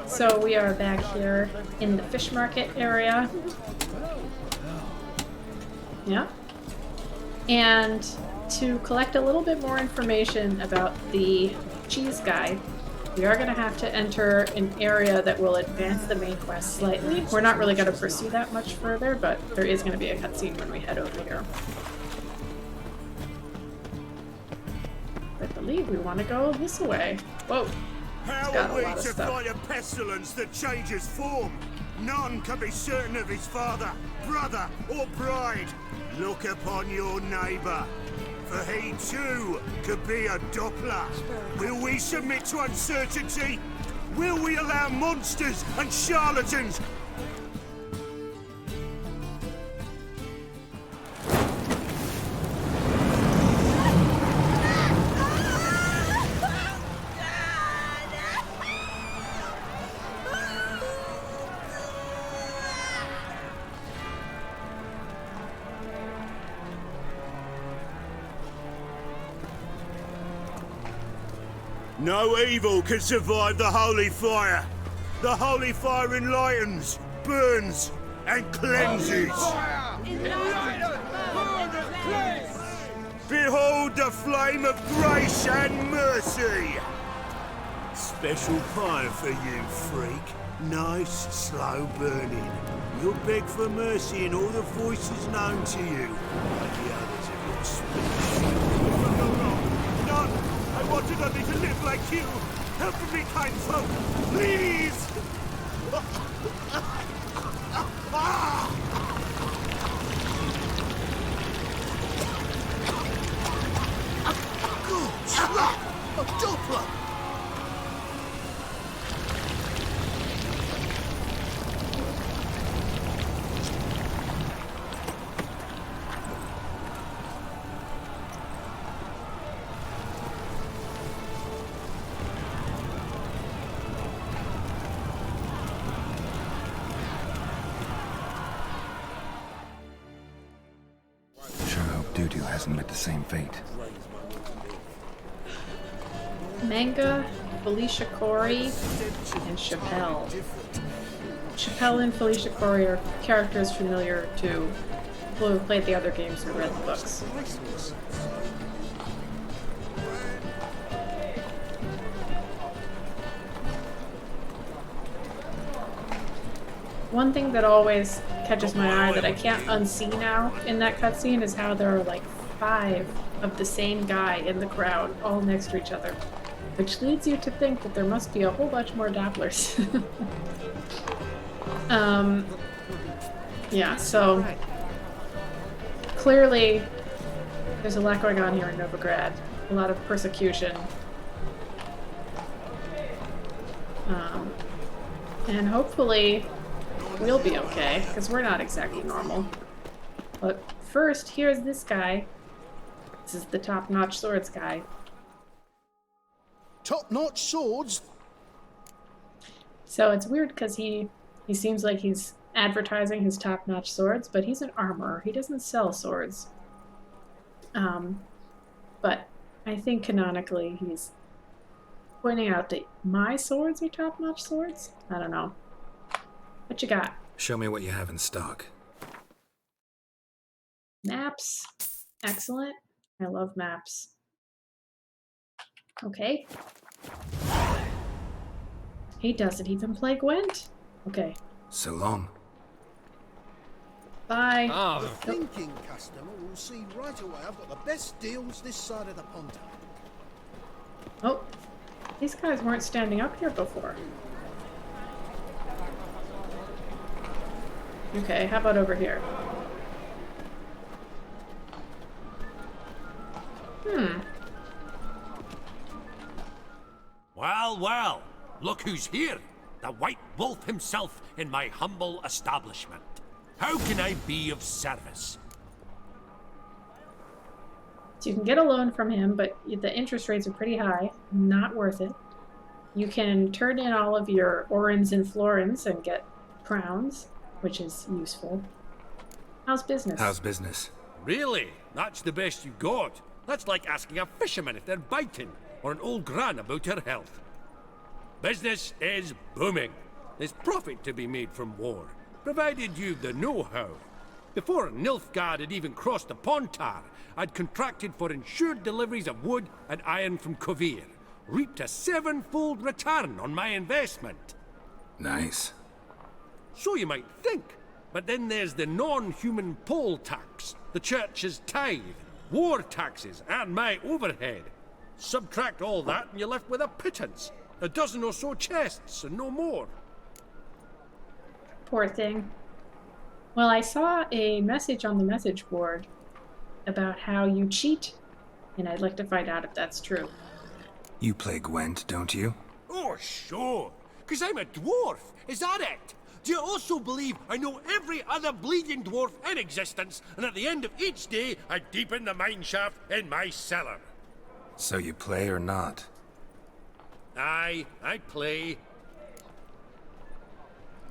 So we are back here in the fish market area. Yeah. And to collect a little bit more information about the cheese guy, we are going to have to enter an area that will advance the main quest slightly. We're not really going to pursue that much further, but there is going to be a cutscene when we head over here. I believe we want to go this way. Whoa. How got a are we lot to of stuff. fight a pestilence that changes form? None can be certain of his father, brother, or bride. Look upon your neighbour, for he too could be a Doppler. Will we submit to uncertainty? Will we allow monsters and charlatans? No evil can survive the holy fire. The holy fire enlightens, burns, and cleanses. Behold the flame of grace and mercy. Special fire for you, freak. Nice, slow burning. You'll beg for mercy in all the voices known to you, like the others of your speech. None! I wanted only to live like you! Help me, kind folk! Please! Good slap! A Doppler! Dudu hasn't met the same fate. Manga, Felicia Corey, and Chappelle. Chappelle and Felicia Corey are characters familiar to people who have played the other games or read the books. One thing that always catches my eye that I can't unsee now in that cutscene is how there are like 5 of the same guy in the crowd all next to each other, which leads you to think that there must be a whole bunch more Dopplers. Yeah, so clearly there's a lot going on here in Novigrad, a lot of persecution. And hopefully we'll be okay, because we're not exactly normal. But first, here's this guy. This is the top-notch swords guy. Top-notch swords? So it's weird because he seems like he's advertising his top-notch swords, but he's an armorer. He doesn't sell swords. But I think canonically he's pointing out that my swords are top-notch swords? I don't know. What you got? Show me what you have in stock. Maps. Excellent. I love maps. Okay. He doesn't even play Gwent. Okay. So long. Bye. The thinking customer will see right away I've got the best deals this side of the pond. Oh. These guys weren't standing up here before. Okay, how about over here? Well, well, look who's here. The White Wolf himself in my humble establishment. How can I be of service? So you can get a loan from him, but the interest rates are pretty high. Not worth it. You can turn in all of your orins and florins and get crowns, which is useful. How's business? How's business? Really? That's the best you got? That's like asking a fisherman if they're biting, or an old gran about her health. Business is booming. There's profit to be made from war, provided you've the know-how. Before Nilfgaard had even crossed the Pontar, I'd contracted for insured deliveries of wood and iron from Kovir, reaped a 7-fold return on my investment. Nice. So you might think. But then there's the non-human poll tax, the church's tithe, war taxes, and my overhead. Subtract all that and you're left with a pittance. A dozen or so chests, and no more. Poor thing. Well, I saw a message on the message board about how you cheat, and I'd like to find out if that's true. You play Gwent, don't you? Oh, sure. 'Cause I'm a dwarf. Is that it? Do you also believe I know every other bleeding dwarf in existence, and at the end of each day, I deepen the mineshaft in my cellar? So you play or not? Aye, I play.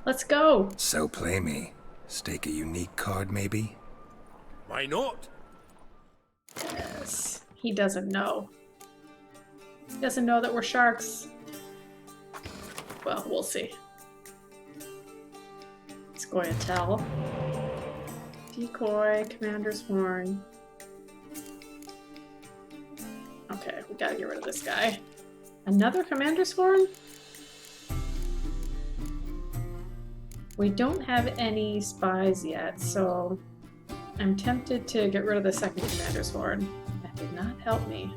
Let's go! So play me. Stake a unique card, maybe? Why not? Yes. He doesn't know. He doesn't know that we're sharks. Well, we'll see. It's going to tell. Decoy, Commander's Horn. Okay, we gotta get rid of this guy. Another Commander's Horn? We don't have any spies yet, so I'm tempted to get rid of the second Commander's Horn. That did not help me.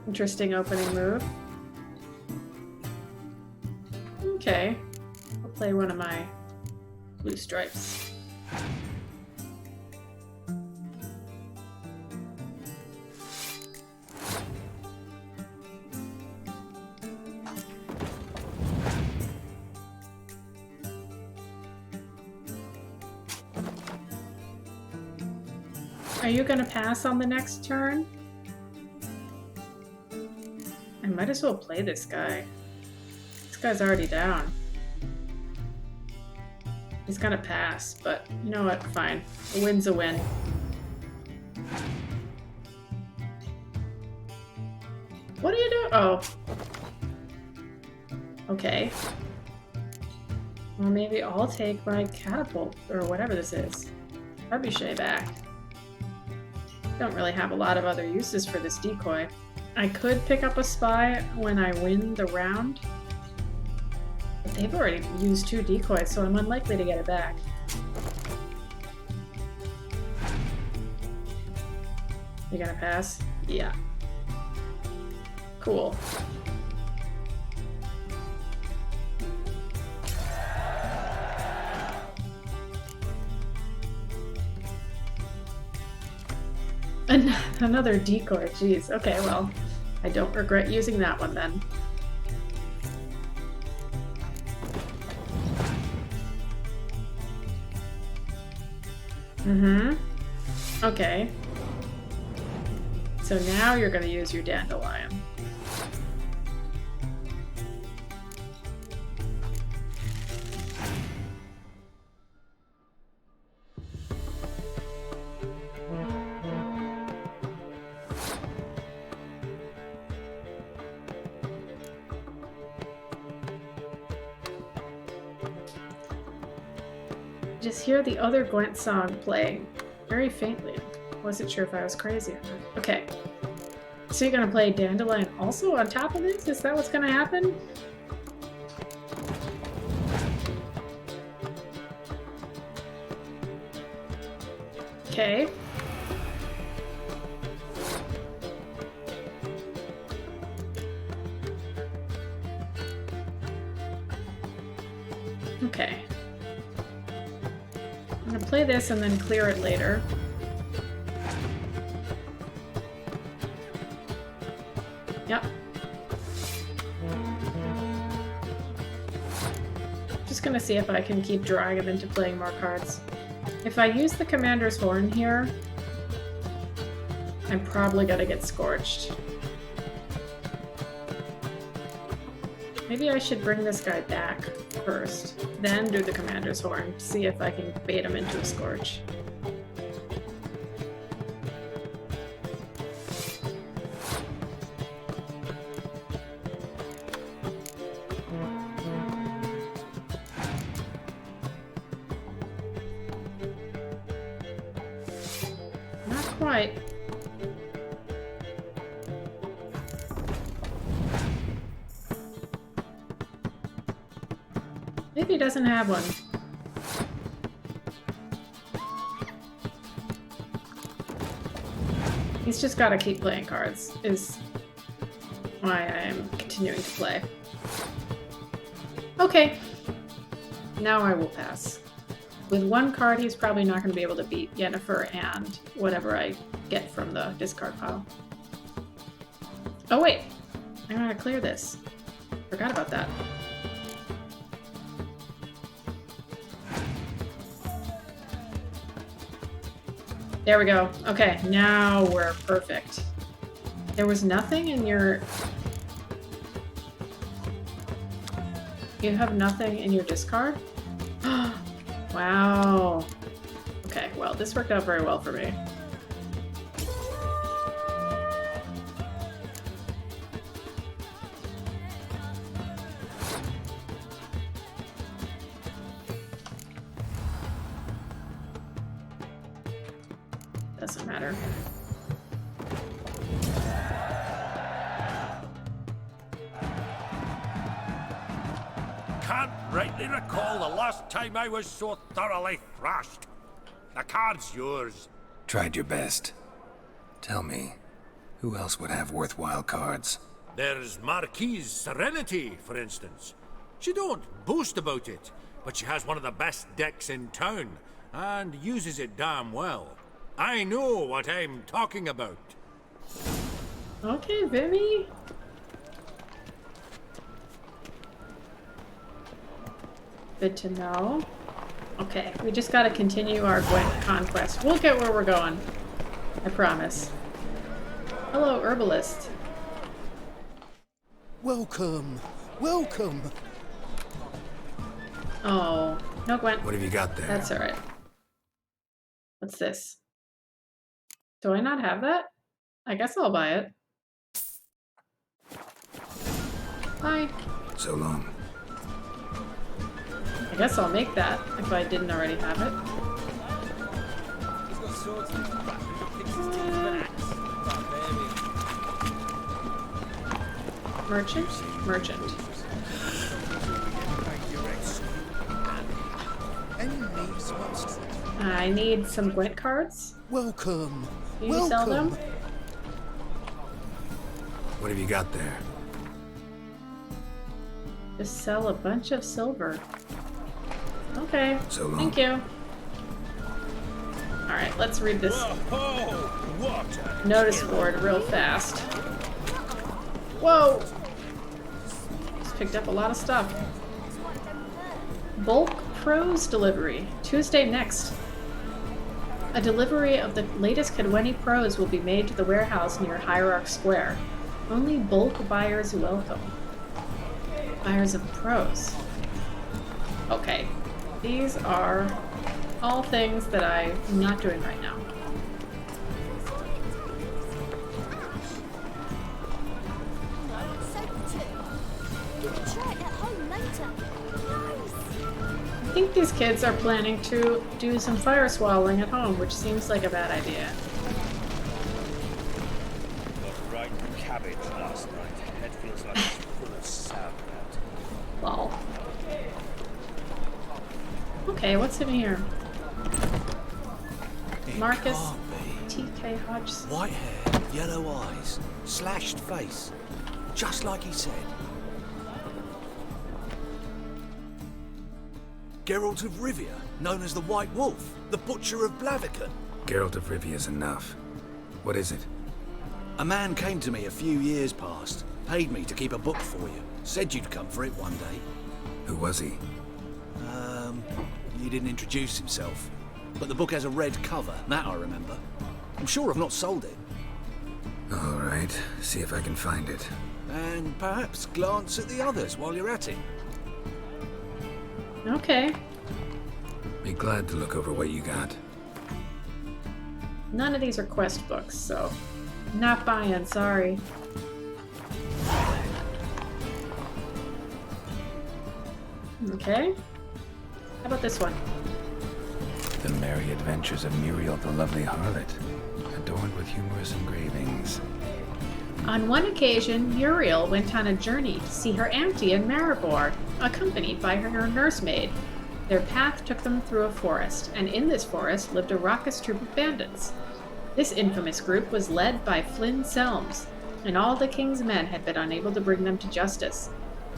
Interesting opening move. Okay. I'll play one of my blue stripes. Are you gonna pass on the next turn? I might as well play this guy. This guy's already down. He's gonna pass, but you know what? Fine. A win's a win. What are you doing? Oh. Okay. Well, maybe I'll take my catapult, or whatever this is. Trebuchet back. Don't really have a lot of other uses for this decoy. I could pick up a spy when I win the round, but they've already used 2 decoys, so I'm unlikely to get it back. You gonna pass? Yeah. Cool. Another decoy, jeez. Okay, well, I don't regret using that one then. Okay. So now you're gonna use your dandelion. Just hear the other Gwent song playing very faintly. Wasn't sure if I was crazy or not. Okay. So you're gonna play Dandelion also on top of this? Is that what's gonna happen? Okay. Okay. I'm gonna play this and then clear it later. Yep. Just gonna see if I can keep drawing him into playing more cards. If I use the Commander's Horn here, I'm probably gonna get scorched. Maybe I should bring this guy back first, then do the Commander's Horn, see if I can bait him into a scorch. quite. Maybe he doesn't have one. He's just gotta keep playing cards, is why I am continuing to play. Okay. Now I will pass. With one card, he's probably not going to be able to beat Yennefer and whatever I get from the discard pile. Oh wait! I gotta clear this. Forgot about that. There we go. Okay, now we're perfect. There was nothing in your... You have nothing in your discard? Wow. Okay, well, this worked out very well for me. Doesn't matter. Can't rightly recall the last time I was so thoroughly thrashed. The card's yours. Tried your best. Tell me, who else would have worthwhile cards? There's Marquise Serenity, for instance. She don't boast about it, but she has one of the best decks in town, and uses it damn well. I know what I'm talking about. Okay, Vimy. Good to know. Okay, we just gotta continue our Gwent conquest. We'll get where we're going. I promise. Hello, herbalist. Welcome. Welcome. Oh, no Gwent. What have you got there? That's alright. What's this? Do I not have that? I guess I'll buy it. Hi. So long. I guess I'll make that if I didn't already have it. Merchant? Merchant. I need some Gwent cards. Welcome. Do you sell them? What have you got there? Just sell a bunch of silver. Okay. So long. Thank you. Alright, let's read this notice board real fast. Whoa! Just picked up a lot of stuff. Bulk prose delivery. Tuesday next. A delivery of the latest Cadweni prose will be made to the warehouse near Hierarch Square. Only bulk buyers welcome. Buyers of prose. Okay. These are all things that I'm not doing right now. I think these kids are planning to do some fire swallowing at home, which seems like a bad idea. Got right cabbage last night. Head feels like it's full of sauerkraut. Lol. Okay, what's in here? Marcus T.K. Hodgson. White hair, yellow eyes, slashed face. Just like he said. Geralt of Rivia, known as the White Wolf, the Butcher of Blaviken. Geralt of Rivia's enough. What is it? A man came to me a few years past, paid me to keep a book for you, said you'd come for it one day. Who was he? He didn't introduce himself, but the book has a red cover, that I remember. I'm sure I've not sold it. All right, see if I can find it. And perhaps glance at the others while you're at it. Okay. Be glad to look over what you got. None of these are quest books, so not buying, sorry. Okay. How about this one? The Merry Adventures of Muriel the Lovely Harlot. A adorned with humorous engravings. On one occasion, Muriel went on a journey to see her auntie in Maribor, accompanied by her nursemaid. Their path took them through a forest, and in this forest lived a raucous troop of bandits. This infamous group was led by Flynn Selms, and all the king's men had been unable to bring them to justice.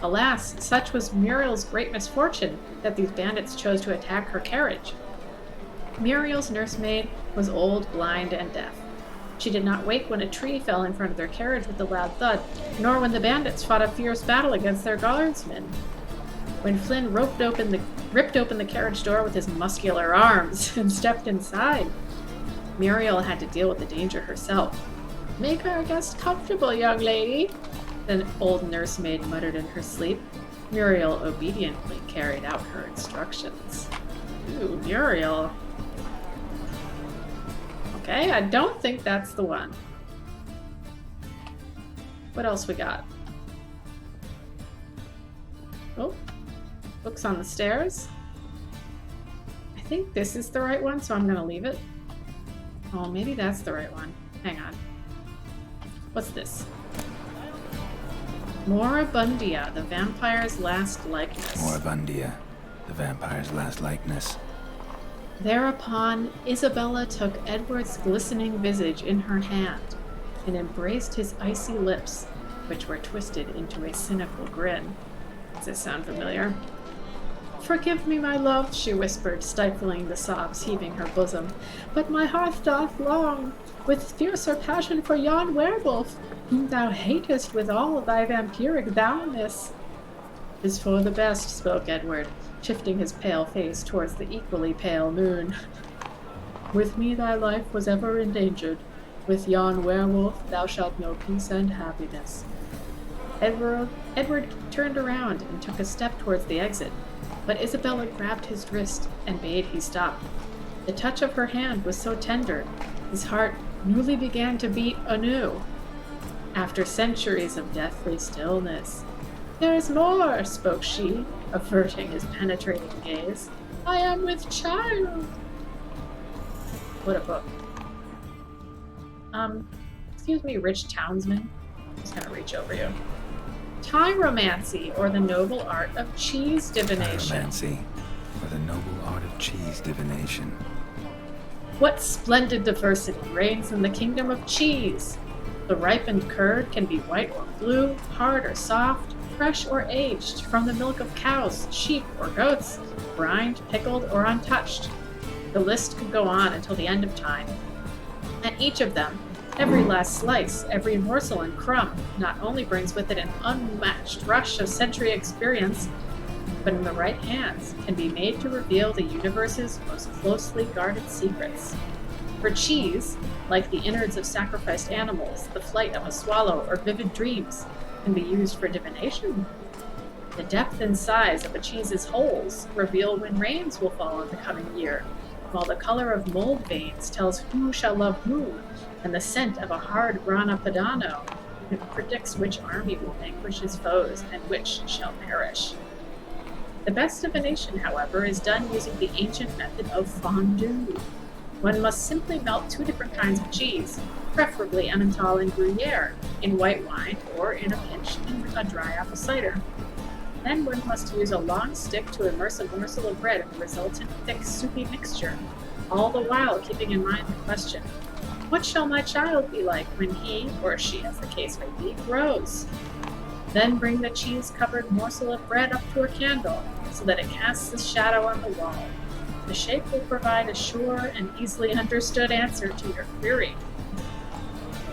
Alas, such was Muriel's great misfortune that these bandits chose to attack her carriage. Muriel's nursemaid was old, blind, and deaf. She did not wake when a tree fell in front of their carriage with a loud thud, nor when the bandits fought a fierce battle against their guardsmen. When Flynn ripped open the carriage door with his muscular arms and stepped inside, Muriel had to deal with the danger herself. "Make our guest comfortable, young lady," the old nursemaid muttered in her sleep. Muriel obediently carried out her instructions. Ooh, Muriel. Okay, I don't think that's the one. What else we got? Oh, books on the stairs. I think this is the right one, so I'm going to leave it. Oh, maybe that's the right one. Hang on. What's this? Moribundia, the vampire's last likeness. Moribundia, the vampire's last likeness. Thereupon, Isabella took Edward's glistening visage in her hand and embraced his icy lips, which were twisted into a cynical grin. Does this sound familiar? "Forgive me, my love," she whispered, stifling the sobs heaving her bosom, "but my heart doth long with fiercer passion for yon werewolf, whom thou hatest with all thy vampiric thou-ness." "'Tis for the best," spoke Edward, shifting his pale face towards the equally pale moon. "With me thy life was ever endangered. With yon werewolf thou shalt know peace and happiness." Edward turned around and took a step towards the exit, but Isabella grabbed his wrist and bade he stop. The touch of her hand was so tender, his heart newly began to beat anew. After centuries of deathly stillness, "There is more," spoke she, averting his penetrating gaze. "I am with child." What a book. Excuse me, rich townsman. I'm just gonna reach over you. Tyromancy, or the noble art of cheese divination. Tyromancy, or the noble art of cheese divination. What splendid diversity reigns in the kingdom of cheese! The ripened curd can be white or blue, hard or soft, fresh or aged, from the milk of cows, sheep, or goats, brined, pickled, or untouched. The list could go on until the end of time. And each of them, every last slice, every morsel and crumb, not only brings with it an unmatched rush of century experience, but in the right hands can be made to reveal the universe's most closely guarded secrets. For cheese, like the innards of sacrificed animals, the flight of a swallow, or vivid dreams, can be used for divination. The depth and size of a cheese's holes reveal when rains will fall in the coming year, while the color of mold veins tells who shall love whom, and the scent of a hard grana padano predicts which army will vanquish his foes and which shall perish. The best divination, however, is done using the ancient method of fondue. One must simply melt two different kinds of cheese, preferably Emmental and Gruyere, in white wine or, in a pinch, in a dry apple cider. Then one must use a long stick to immerse a morsel of bread in the resultant thick, soupy mixture, all the while keeping in mind the question, what shall my child be like when he, or she, as the case may be, grows? Then bring the cheese-covered morsel of bread up to a candle, so that it casts a shadow on the wall. The shape will provide a sure and easily understood answer to your query.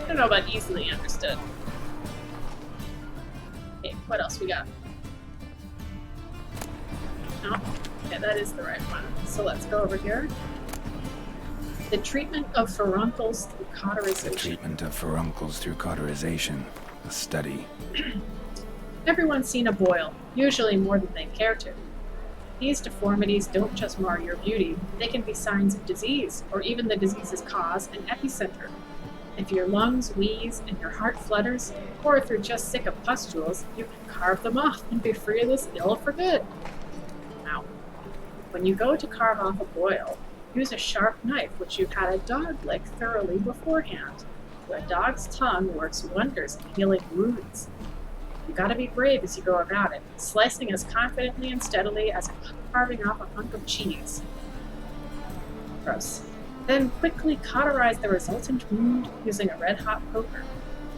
I don't know about easily understood. Okay, what else we got? Oh, okay, that is the right one. So let's go over here. The treatment of furuncles through cauterization. The treatment of furuncles through cauterization. A study. Everyone's seen a boil, usually more than they care to. These deformities don't just mar your beauty, they can be signs of disease, or even the disease's cause and epicenter. If your lungs wheeze and your heart flutters, or if you're just sick of pustules, you can carve them off and be free of this ill for good. Now, when you go to carve off a boil, Use a sharp knife which you've had a dog lick thoroughly beforehand. For a dog's tongue works wonders in healing wounds. You gotta be brave as you go about it, slicing as confidently and steadily as carving off a hunk of cheese. Gross. Then quickly cauterize the resultant wound using a red-hot poker.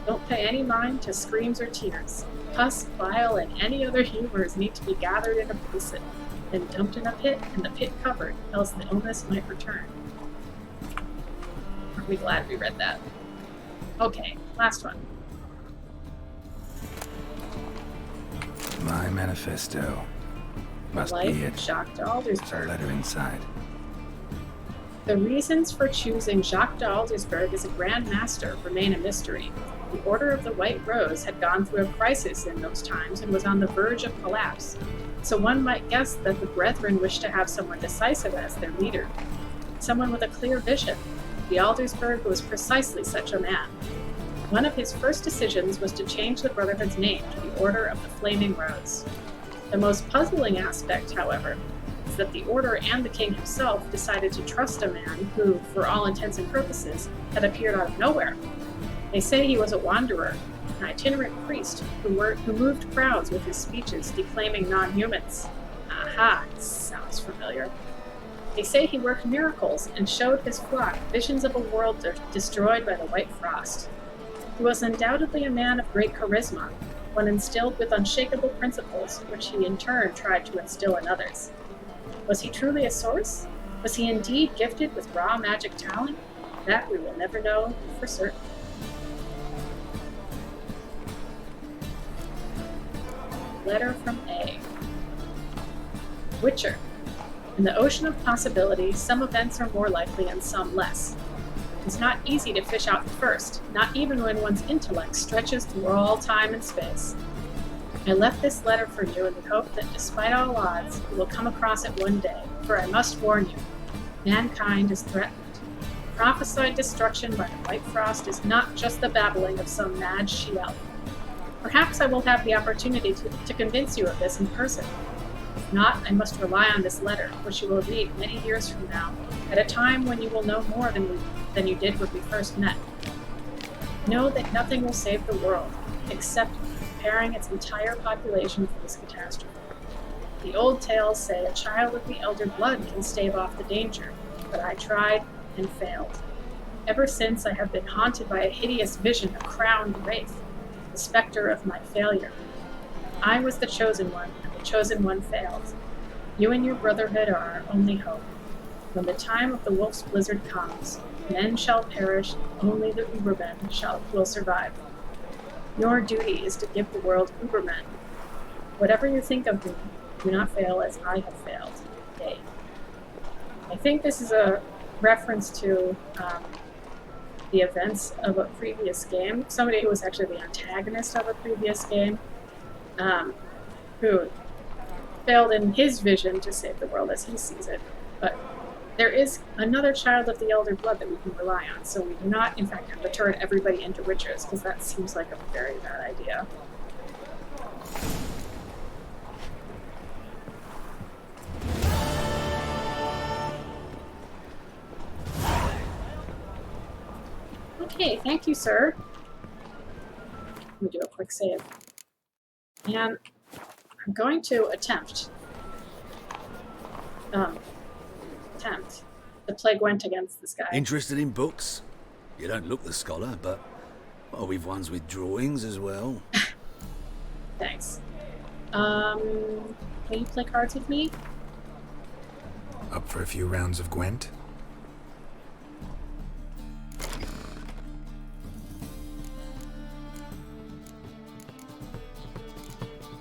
Don't pay any mind to screams or tears. Pus, bile, and any other humors need to be gathered in a basin, then dumped in a pit and the pit covered, else the illness might return. Are we glad we read that? Okay, last one. My manifesto. Must Life be of it. Jacques de There's a Aldersberg. letter inside. The reasons for choosing Jacques de Aldersberg as a Grand Master remain a mystery. The Order of the White Rose had gone through a crisis in those times and was on the verge of collapse, so one might guess that the Brethren wished to have someone decisive as their leader. Someone with a clear vision. The Aldersberg was precisely such a man. One of his first decisions was to change the Brotherhood's name to the Order of the Flaming Rose. The most puzzling aspect, however, is that the Order and the King himself decided to trust a man who, for all intents and purposes, had appeared out of nowhere. They say he was a wanderer, an itinerant priest who moved crowds with his speeches declaiming non-humans. Aha, sounds familiar. They say he worked miracles and showed his flock visions of a world destroyed by the White Frost. He was undoubtedly a man of great charisma, one instilled with unshakable principles, which he in turn tried to instill in others. Was he truly a source? Was he indeed gifted with raw magic talent? That we will never know for certain. Letter from A. Witcher. In the ocean of possibility, some events are more likely and some less. It's not easy to fish out the first, not even when one's intellect stretches through all time and space. I left this letter for you in the hope that despite all odds, you will come across it one day, for I must warn you, mankind is threatened. Prophesied destruction by the White Frost is not just the babbling of some mad she-elf. Perhaps I will have the opportunity to convince you of this in person. If not, I must rely on this letter, which you will read many years from now, at a time when you will know more than you did when we first met. Know that nothing will save the world, except preparing its entire population for this catastrophe. The old tales say a child of the elder blood can stave off the danger, but I tried and failed. Ever since, I have been haunted by a hideous vision of crowned wraith, the specter of my failure. I was the chosen one, and the chosen one failed. You and your brotherhood are our only hope. When the time of the wolf's blizzard comes, men shall perish, only the Ubermen will survive. Your duty is to give the world Ubermen. Whatever you think of me, do not fail as I have failed. A. I think this is a reference to the events of a previous game. Somebody who was actually the antagonist of a previous game, who failed in his vision to save the world as he sees it. But there is another child of the elder blood that we can rely on, so we do not, in fact, have to turn everybody into witchers, because that seems like a very bad idea. Okay, thank you, sir. Let me do a quick save. And I'm going to attempt to play Gwent against this guy. Interested in books? You don't look the scholar, but well, we've ones with drawings as well. Thanks. Will you play cards with me? Up for a few rounds of Gwent?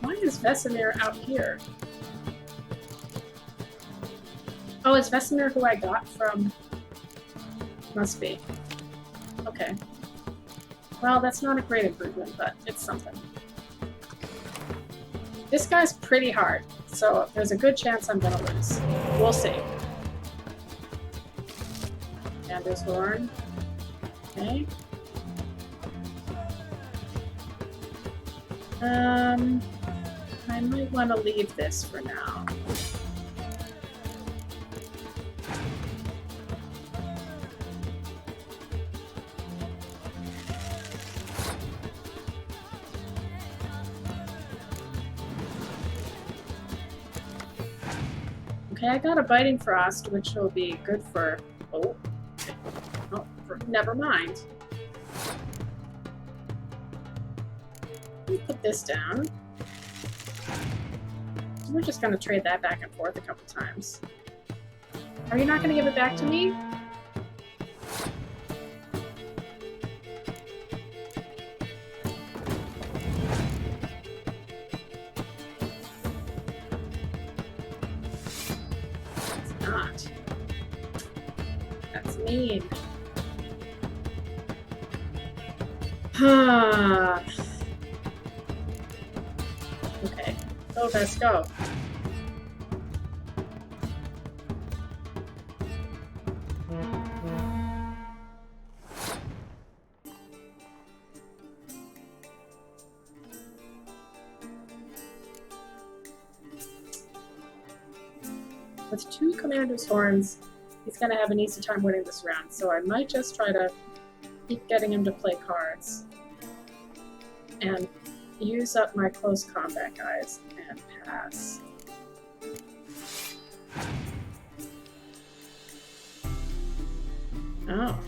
Why is Vesemir out here? Oh, it's Vesemir who I got from... Must be. Okay. Well, that's not a great improvement, but it's something. This guy's pretty hard, so there's a good chance I'm gonna lose. We'll see. Anders Horn. Okay. I might want to leave this for now. Okay, I got a biting frost, which will be good for... Oh. Oh, never mind. Let me put this down. We're just gonna trade that back and forth a couple times. Are you not gonna give it back to me? It's not. That's mean. Okay. Go, let's go. With 2 Commander's Horns, he's gonna have an easy time winning this round, so I might just try to keep getting him to play cards. And use up my close combat guys and pass. Oh.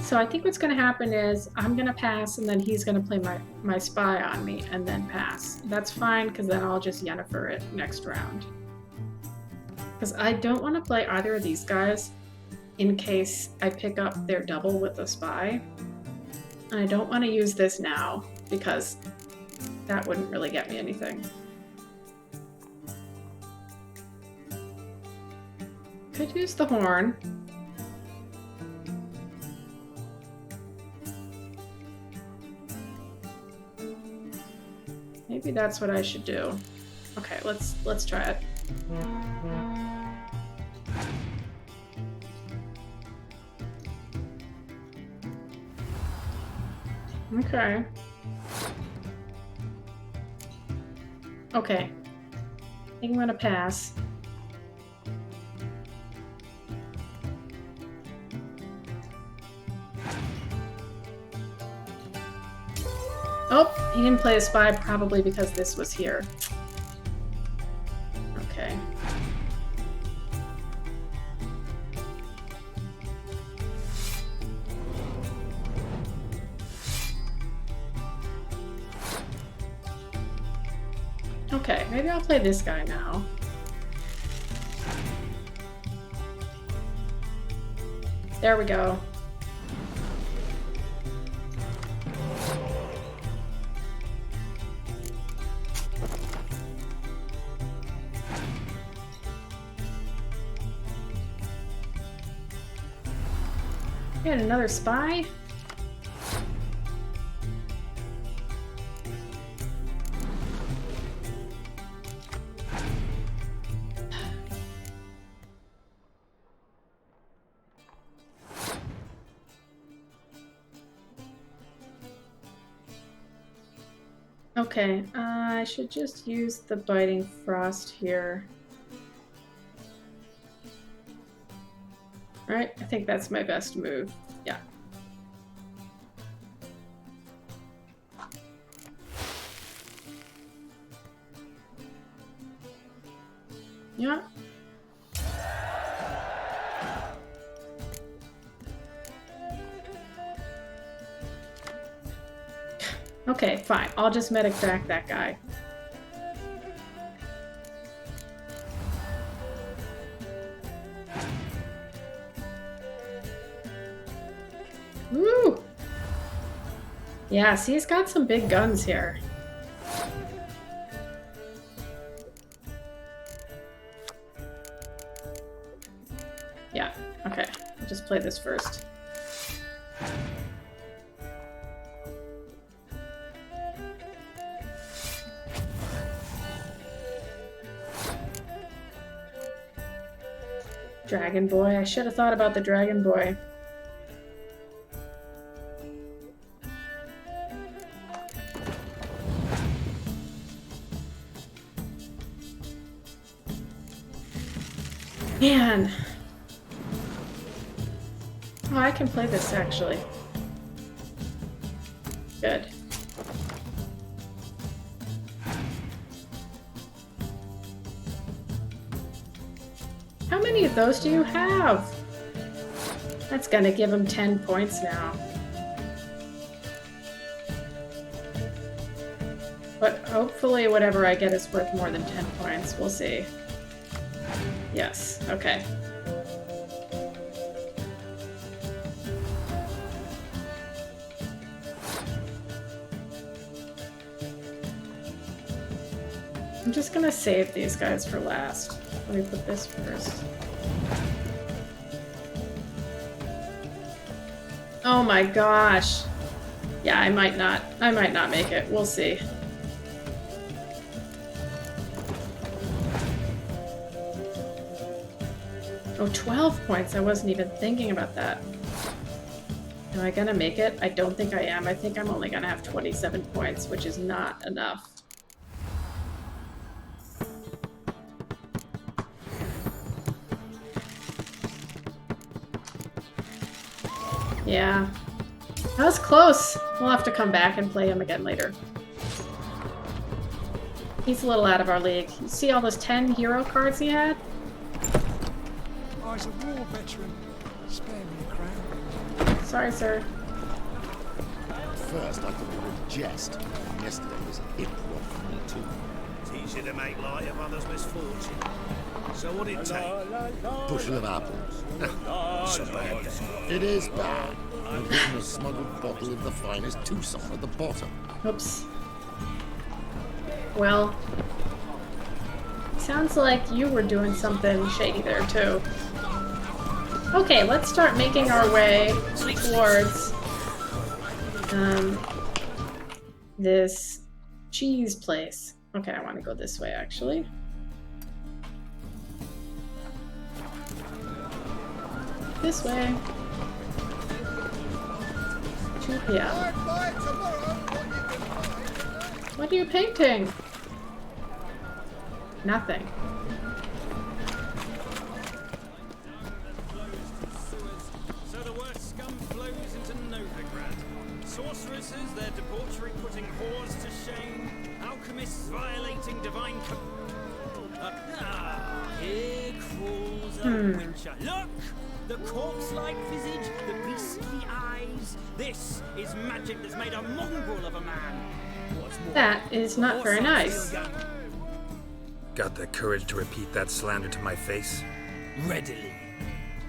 So I think what's going to happen is I'm going to pass and then he's going to play my spy on me and then pass. That's fine because then I'll just Yennefer it next round. Because I don't want to play either of these guys in case I pick up their double with the spy. And I don't want to use this now because that wouldn't really get me anything. Could use the horn. Maybe that's what I should do. Okay, let's try it. Okay. Okay. I think I'm gonna pass. Oh, he didn't play a spy probably because this was here. Okay. Okay, maybe I'll play this guy now. There we go. And another spy? Okay, I should just use the biting frost here. Alright, I think that's my best move. Yeah. Yeah. Okay, fine. I'll just medic back that guy. Woo! Yeah, see, he's got some big guns here. Yeah, okay. I'll just play this first. Dragon Boy. I should have thought about the Dragon Boy. Man. I can play this actually. Good. How many of those do you have? That's gonna give him 10 points now. But hopefully whatever I get is worth more than 10 points. We'll see. Yes, okay. I'm just gonna save these guys for last. Let me put this first. Oh my gosh. Yeah, I might not make it. We'll see. Oh, 12 points. I wasn't even thinking about that. Am I gonna make it? I don't think I am. I think I'm only gonna have 27 points, which is not enough. Yeah. That was close. We'll have to come back and play him again later. He's a little out of our league. You see all those 10 hero cards he had? I was a war veteran. Spare me the crown. Sorry, sir. At first, I thought you were a jest. Yesterday was an improv for me, too. It's easy to make light of others' misfortune. So what it take? Bushel of apples. So bad then. It is bad. I've written a smuggled bottle of the finest Tucson at the bottom. Oops. Well, sounds like you were doing something shady there, too. Okay, let's start making our way towards this cheese place. Okay, I want to go this way, actually. This way. 2 p.m. What are you painting? Nothing. So the worst scum flows into Novigrad. Sorceresses, their debauchery putting whores to shame. Alchemists violating divine here crawls a witcher. Look! The corpse-like visage, the beastly eyes. This is magic that's made a mongrel of a man. What's more, That is not very nice. Got the courage to repeat that slander to my face? Readily.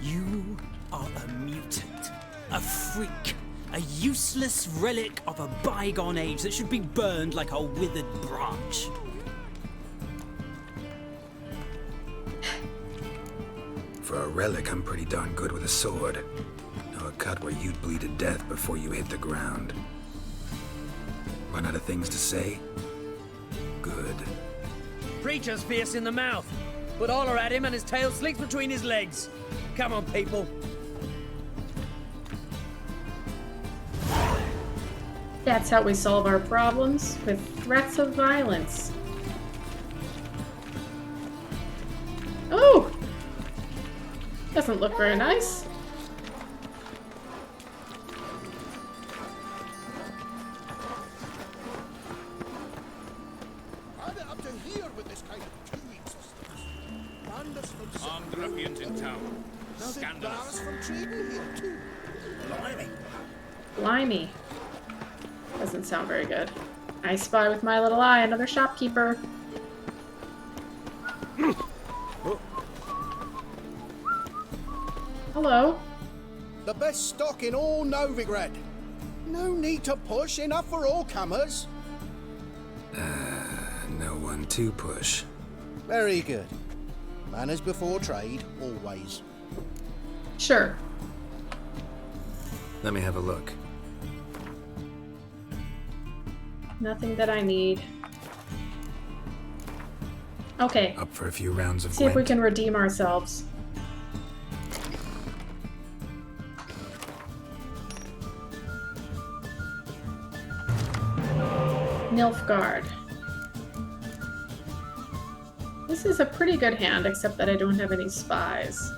You are a mutant, a freak, a useless relic of a bygone age that should be burned like a withered branch. For a relic, I'm pretty darn good with a sword. Know a cut where you'd bleed to death before you hit the ground. Run out of things to say? Good. Preacher's fierce in the mouth, but holler at him and his tail slicks between his legs. Come on, people. That's how we solve our problems, with threats of violence. Oh! Doesn't look very nice. Add it up to here with this kind of two-week systems. Bandits from Armed ruffians in town. Scandalous. Bars from trading here too. Blimey. Blimey. Doesn't sound very good. I spy with my little eye another shopkeeper. Hello. The best stock in all Novigrad. No need to push, enough for all comers. No one to push. Very good. Manners before trade, always. Sure. Let me have a look. Nothing that I need. Okay. Up for a few rounds of See if we Gwent. can redeem ourselves. Nilfgaard. This is a pretty good hand, except that I don't have any spies.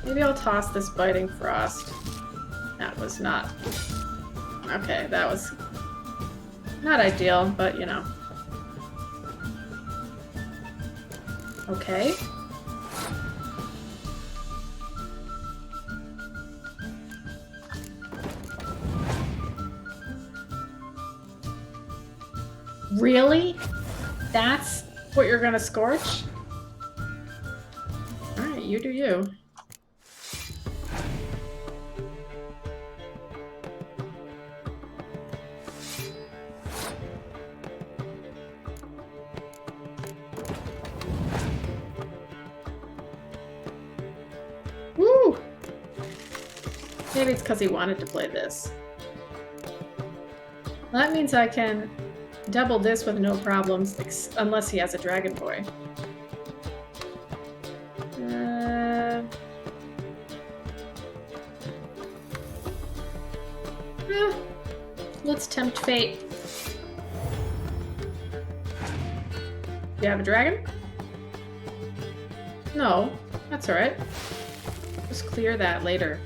Maybe I'll toss this biting frost. That was not... Okay, that was not ideal, but you know. Okay. Really? That's what you're gonna scorch? Alright, you do you. Woo! Maybe it's because he wanted to play this. Well, that means I can double this with no problems, unless he has a Dragon Boy. Let's tempt fate. Do you have a dragon? No, that's alright. Just clear that later.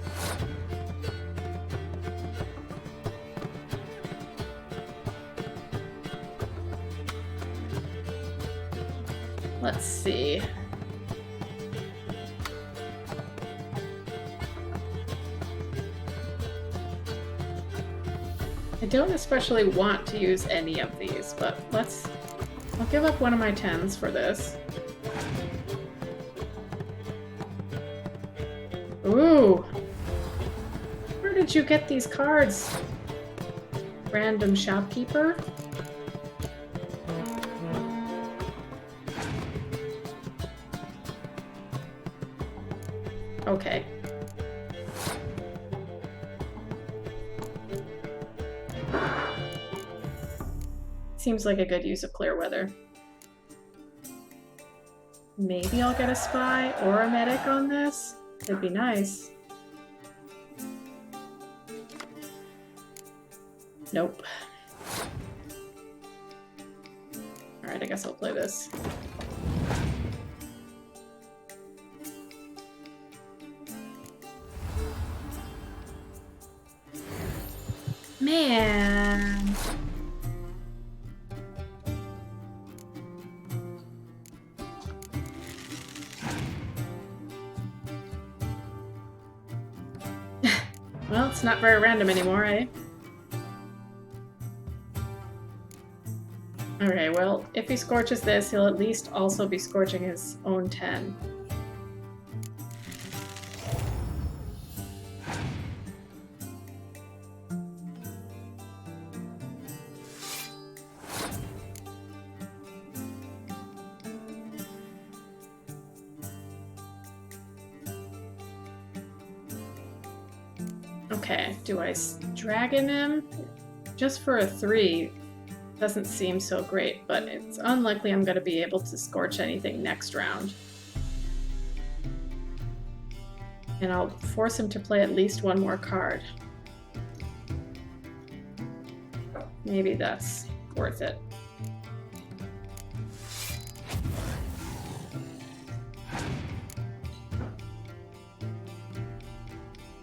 Let's see. I don't especially want to use any of these, but I'll give up one of my 10s for this. Ooh! Where did you get these cards? Random shopkeeper? Okay. Seems like a good use of clear weather. Maybe I'll get a spy or a medic on this. It'd be nice. Nope. Alright, I guess I'll play this. Man. Well, it's not very random anymore, eh? Okay, well, if he scorches this, he'll at least also be scorching his own 10. Okay, do I dragon him? Just for a 3 doesn't seem so great, but it's unlikely I'm going to be able to scorch anything next round. And I'll force him to play at least one more card. Maybe that's worth it.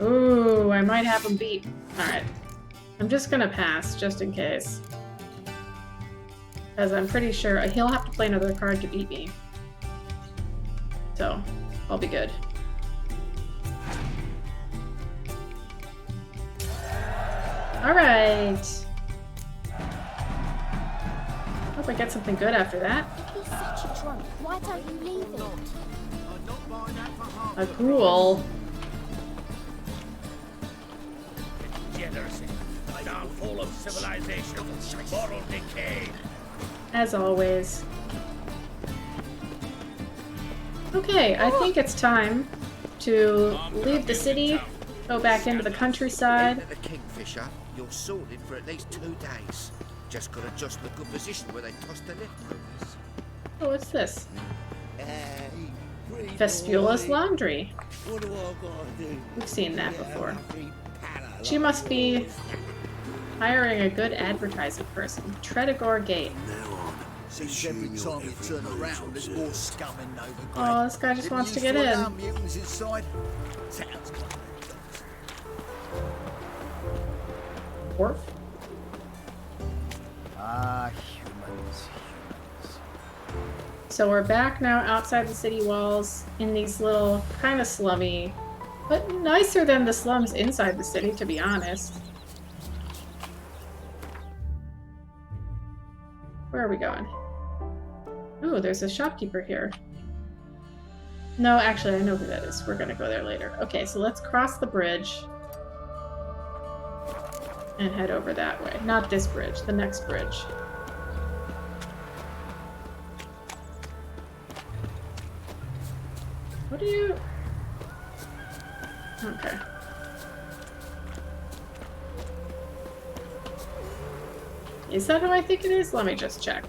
Ooh, I might have him beat. Alright. I'm just gonna pass, just in case. Because I'm pretty sure he'll have to play another card to beat me. So, I'll be good. Alright! Hope I get something good after that. He's such a drunk. Why don't you leave it? A gruel. Degeneracy, downfall of civilization, moral decay. As always. Okay, I think it's time to leave the city, go back into the countryside. Into the Kingfisher, you're sorted for at least 2 days. Just gotta adjust the good position where they toss the leftovers. Oh, what's this? Vespula's Laundry. What do I gotta do? We've seen that before. She must be hiring a good advertising person. Tredegor Gate. Seems every time you turn around, there's more scum in Novigrad. Oh, this guy just wants to get in. Mutants inside. Sounds clever. Dwarf? Ah, humans. So we're back now outside the city walls in these little kind of slummy, but nicer than the slums inside the city, to be honest. Where are we going? Oh, there's a shopkeeper here. No, actually, I know who that is. We're gonna go there later. Okay, so let's cross the bridge and head over that way. Not this bridge, the next bridge. What do you... Okay. Is that who I think it is? Let me just check.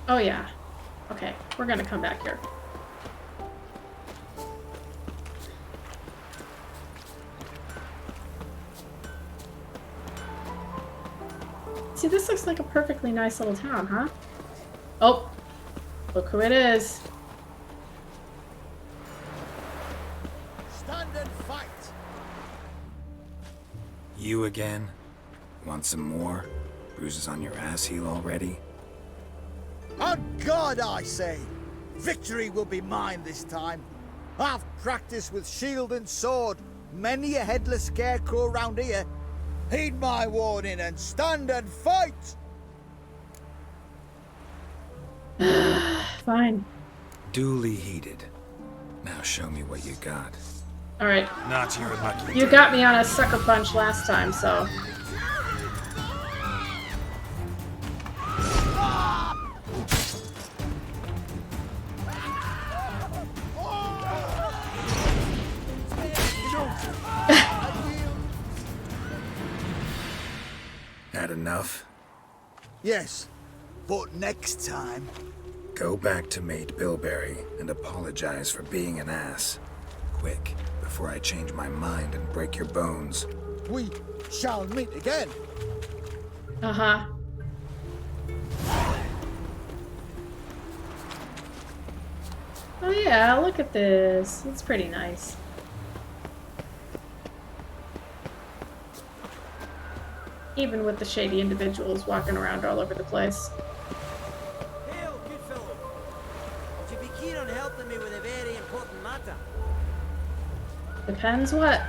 Oh yeah. Okay, we're gonna come back here. See, this looks like a perfectly nice little town, huh? Oh! Look who it is. Stand and fight. You again? Want some more? Bruises on your ass heel already? On God, I say! Victory will be mine this time. I've practiced with shield and sword. Many a headless scarecrow round here. Heed my warning and stand and fight! Fine. Duly heeded. Now show me what you got. Alright. Not your lucky You day. got me on a sucker punch last time, so... Had enough? Yes, but next time... Go back to Mate Bilberry and apologize for being an ass. Quick, before I change my mind and break your bones. We shall meet again. Uh-huh. Oh yeah, look at this. It's pretty nice. Even with the shady individuals walking around all over the place. Hail, good fellow. Would you be keen on helping me with a very important matter? Depends what.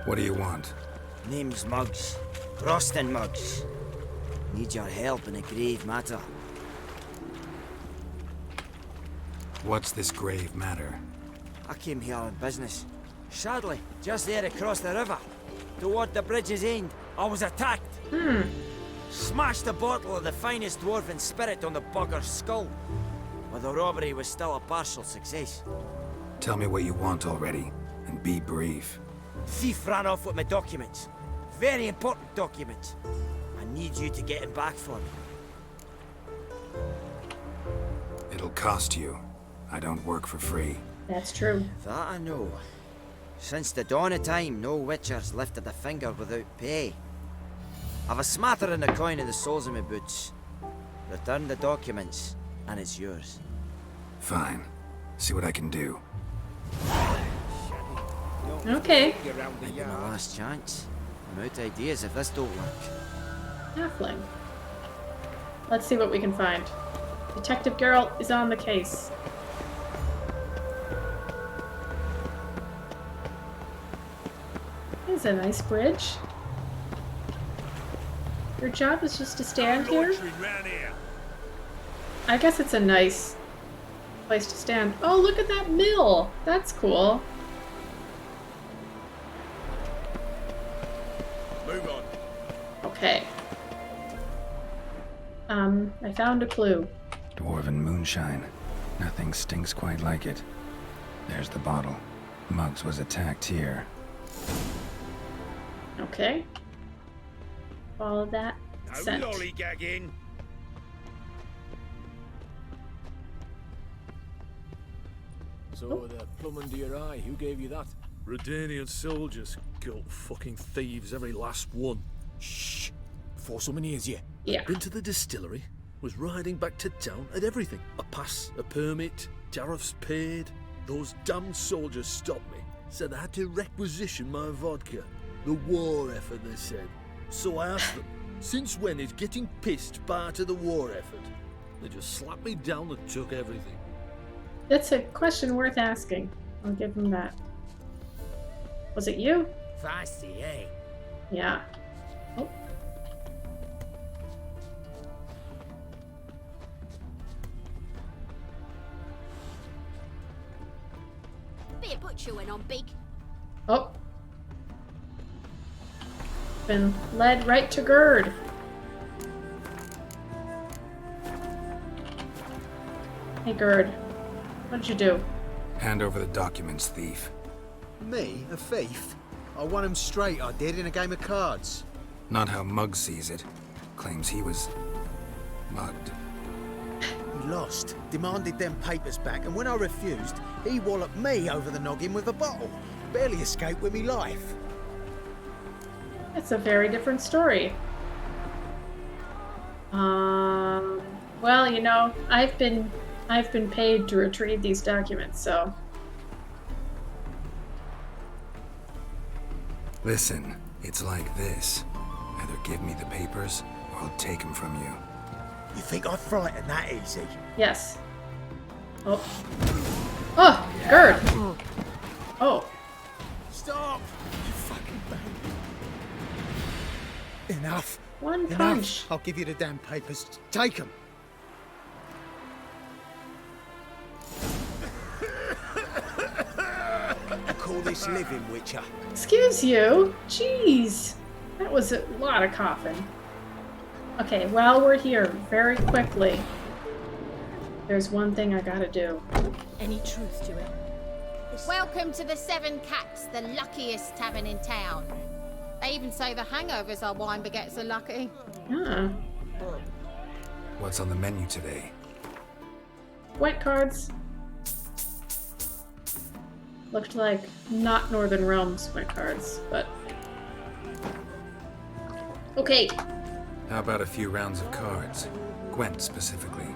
What do you want? Name's Muggs. Rostin Muggs. Need your help in a grave matter. What's this grave matter? I came here on business. Sadly, just there across the river, toward the bridge's end, I was attacked. Smashed a bottle of the finest dwarven spirit on the bugger's skull. But the robbery was still a partial success. Tell me what you want already, and be brief. Thief ran off with my documents. Very important documents. I need you to get him back for me. It'll cost you. I don't work for free. That's true. That I know. Since the dawn of time, no witcher's lifted a finger without pay. I've a smattering of coin in the soles of my boots. Return the documents, and it's yours. Fine. See what I can do. Okay. Might be my last chance. I'm out of ideas if this don't work. Halfling. Let's see what we can find. Detective Geralt is on the case. This is a nice bridge. Your job is just to stand here? I guess it's a nice place to stand. Oh, look at that mill! That's cool. Move on. Okay. I found a clue. Dwarven moonshine. Nothing stinks quite like it. There's the bottle. Muggs was attacked here. Okay. Follow that scent. No lollygagging. So the plum under your eye, who gave you that? Redanian soldiers. Guilt fucking thieves, every last one. Shh. Before someone hears you. Yeah. Been to the distillery, was riding back to town, had everything. A pass, a permit, Tariffs paid. Those damned soldiers stopped me. Said I had to requisition my vodka. The war effort, they said. So I asked them, since when is getting pissed part of the war effort? They just slapped me down and took everything. That's a question worth asking. I'll give him that. Was it you? Fancy, eh? Yeah. Oh. Bit of butcher went on big. Oh. Been led right to Gerd. Hey Gerd, what did you do? Hand over the documents, thief. Me? A thief? I won him straight, I did, in a game of cards. Not how Mugg sees it. Claims he was mugged. He lost, demanded them papers back, and when I refused, he walloped me over the noggin with a bottle. Barely escaped with me life. It's a very different story. Well, you know, I've been paid to retrieve these documents, so. Listen, it's like this. Either give me the papers, or I'll take them from you. You think I'd frighten that easy? Yes. Oh. Oh, Gerd! Oh. Stop! You fucking bang. Enough. One Enough. punch. I'll give you the damn papers. Take them. I call this living, Witcher. Excuse you? Jeez. That was a lot of coughing. Okay, while we're here, very quickly, there's one thing I gotta do. Any truth to it? Welcome to the Seven Cats, the luckiest tavern in town. They even say the hangovers our wine begets are lucky. Ah. What's on the menu today? Gwent cards. Looked like not Northern Realms Gwent cards, but... Okay. How about a few rounds of cards? Gwent specifically.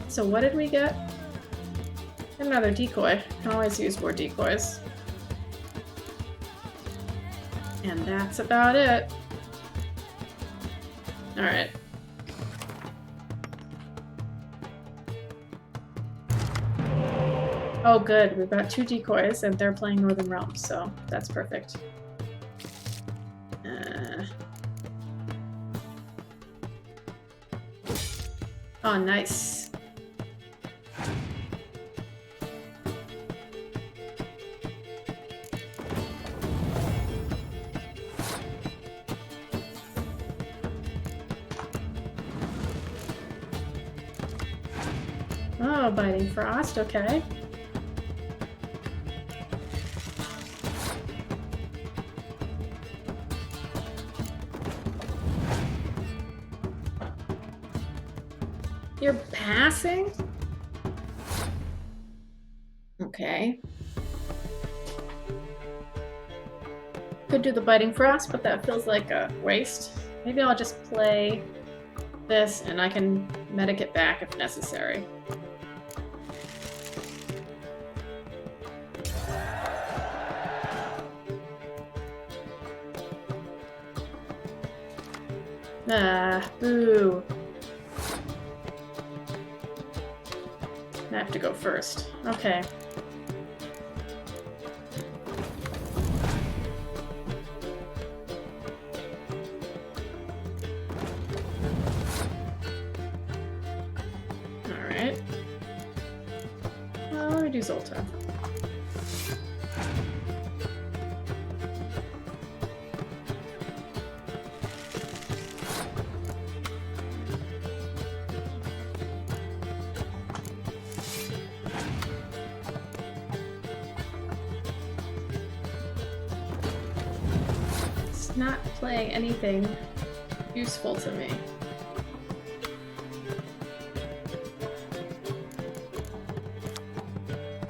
So what did we get? Another decoy. Can always use more decoys. And that's about it. Alright. Oh good, we've got 2 decoys and they're playing Northern Realms, so that's perfect. Oh, nice. Oh, biting frost, okay. You're passing? Okay. Could do the biting frost, but that feels like a waste. Maybe I'll just play this and I can medic it back if necessary. Ah, boo. I have to go first. Okay. Alright. Let me do Zolta. Not playing anything useful to me.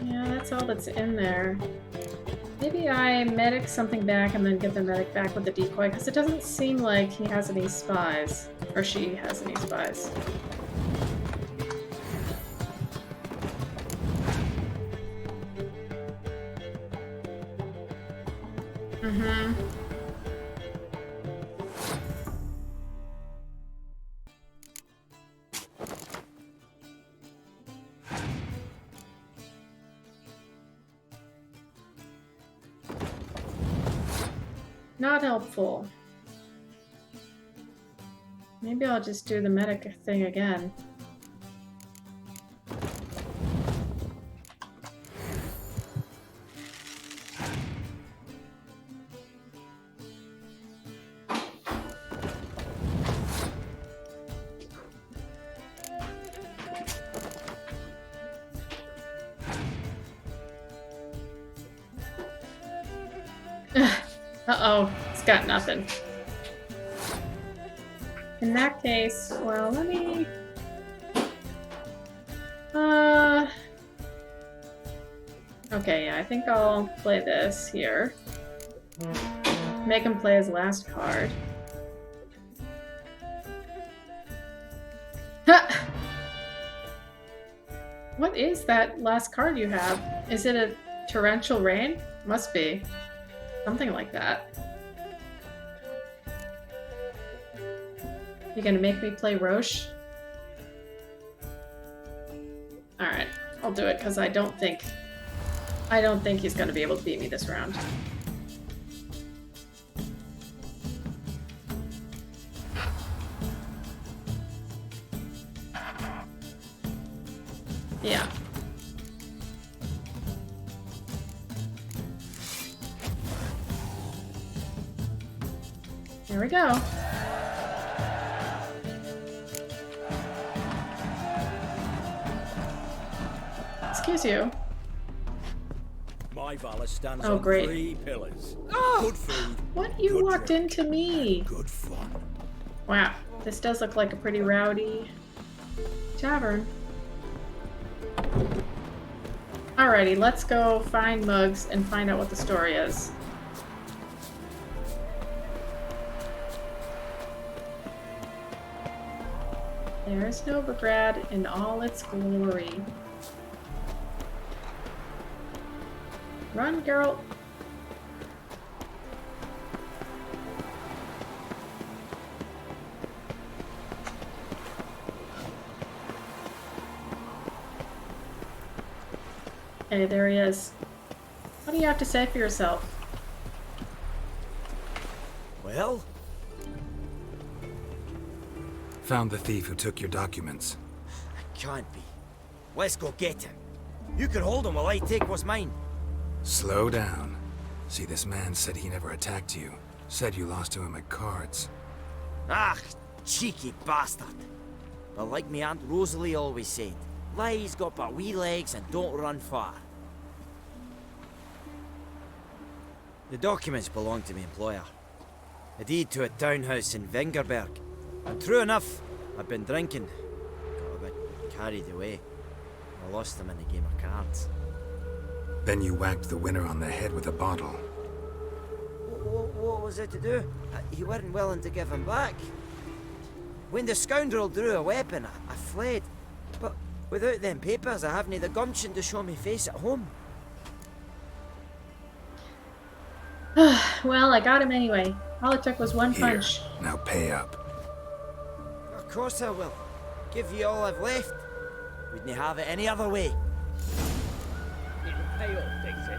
Yeah, that's all that's in there. Maybe I medic something back and then get the medic back with the decoy, because it doesn't seem like he has any spies. Or she has any spies. Mm-hmm. Not helpful. Maybe I'll just do the medic thing again. Uh-oh, it's got nothing. In that case, well, let me... Okay, yeah, I think I'll play this here. Make him play his last card. Ha! What is that last card you have? Is it a torrential rain? Must be. Something like that. You gonna make me play Roche? Alright, I'll do it because I don't think he's gonna be able to beat me this round. Yeah. There we go. Excuse you. My Valor stands Oh, on great. 3 pillars. Good food. What? You walked into me. Good fun. Wow, this does look like a pretty rowdy tavern. Alrighty, let's go find Mugs and find out what the story is. There's Novigrad in all its glory. Run, Geralt. Hey, there he is. What do you have to say for yourself? Well? Found the thief who took your documents. Can't be. Let's go get him. You can hold him while I take what's mine. Slow down. See, this man said he never attacked you. Said you lost to him at cards. Ah, cheeky bastard. But like me Aunt Rosalie always said, lies got but wee legs and don't run far. The documents belong to my employer. A deed to a townhouse in Vingerberg. And true enough, I've been drinking. Got a bit carried away. I lost them in a game of cards. Then you whacked the winner on the head with a bottle. What was it to do? You weren't willing to give him back. When the scoundrel drew a weapon, I fled. But without them papers, I haven't the gumption to show me face at home. Well, I got him anyway. All it took was one Here, punch. now pay up. Of course I will. Give you all I've left. Wouldn't have it any other way. It'll pay off, fix it.